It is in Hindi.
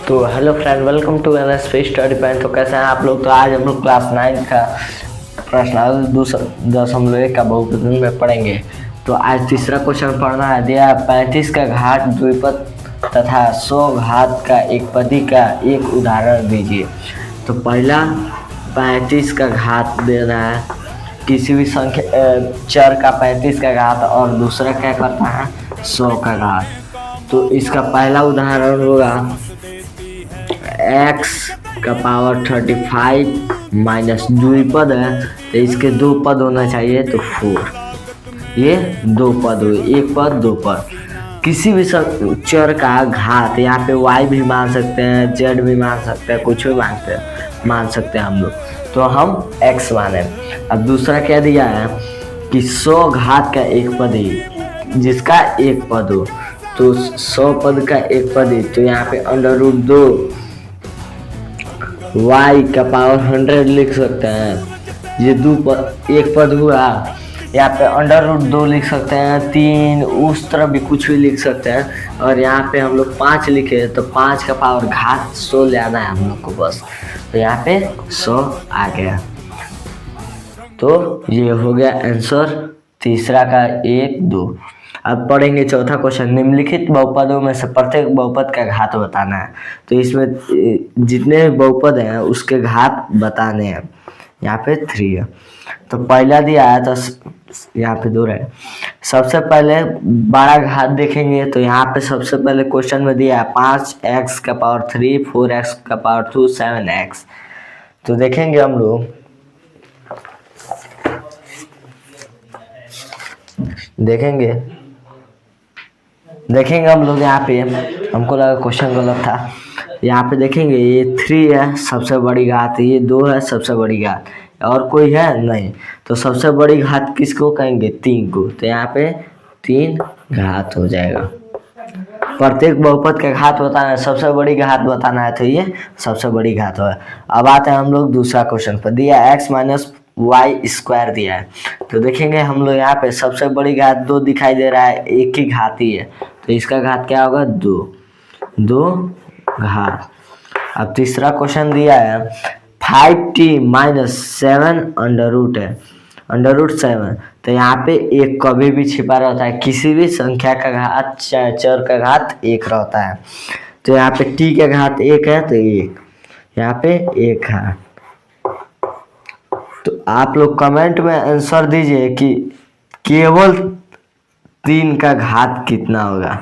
तो hello friend, welcome to N space study point. तो कैसे हैं आप लोग। तो आज हम लोग क्लास 9 का प्रश्न 10 हम लोग एक का बहुपद में पढ़ेंगे। तो आज तीसरा क्वेश्चन पढ़ना है। दिया 35 का घात द्विपद तथा 100 घात का एक पदी का एक उदाहरण दीजिए। तो पहला 35 का घात देना है, किसी भी संख्या चर का 35 का घात, और दूसरा क्या करना है 100 का घात। तो इसका पहला उदाहरण होगा x का पावर 35 माइनस द्विपद है, तो इसके दो पद होना चाहिए, तो 4। ये दो पद हुए, एक पद दो पद। किसी भी चर का घात, यहाँ पे y भी मान सकते हैं, z भी मान सकते हैं, कुछ भी मान सकते हैं हम लोग। तो हम x माने। अब दूसरा क्या दिया है कि 100 घात का एक पद ही, जिसका एक पद हो। तो 100 पद का एक पद ही, तो यहाँ पे √2 y का पावर 100 लिख सकते हैं। ये एक पद हुआ। यहाँ पे √2 लिख सकते हैं, 3 उस तरह भी कुछ भी लिख सकते हैं। और यहाँ पे हम लोग 5 लिखे, तो 5 का पावर घात 100 ले आना है हम लोग को बस। तो यहाँ पे 100 आ गया। तो ये हो गया आंसर तीसरा का 1, 2। अब पढ़ेंगे चौथा क्वेश्चन। निम्नलिखित बहुपदों में से प्रत्येक बहुपद का घात बताना है। तो इसमें जितने बहुपद हैं उसके घात बताने हैं। यहाँ पे 3 है। तो पहला दिया है, तो यहाँ पे 2 है। सबसे पहले बड़ा घात देखेंगे। तो यहाँ पे सबसे पहले क्वेश्चन में दिया है 5x का पावर 3, 4x का पावर 2, 7x। तो देखेंगे हम लोग, देखेंगे हम लोग। यहाँ पे हमको लगा क्वेश्चन गलत था। यहाँ पे देखेंगे ये 3 है सबसे बड़ी घात, ये 2 है सबसे बड़ी घात, और कोई है नहीं। तो सबसे बड़ी घात किसको कहेंगे 3 को। तो यहाँ पे 3 घात हो जाएगा। प्रत्येक बहुपद का घात बताना है, सबसे बड़ी घात बताना है, तो ये सबसे बड़ी घात है। अब आते हैं हम लोग दूसरा क्वेश्चन पर। दिया x माइनस वाई स्क्वायर दिया है। तो देखेंगे हम लोग यहाँ पे सबसे बड़ी घात 2 दिखाई दे रहा है, एक ही घात ही है, तो इसका घात क्या होगा 2 घात। अब तीसरा क्वेश्चन दिया है 5t माइनस 7 अंडर है, √7। तो यहाँ पे एक कभी भी छिपा रहता है, किसी भी संख्या का घात चर का घात 1 रहता है। तो यहाँ पे t का घात 1 है, तो 1 यहाँ पे 1 है। तो आप लोग कमेंट में आंसर दीजिए कि केवल 3 का घात कितना होगा।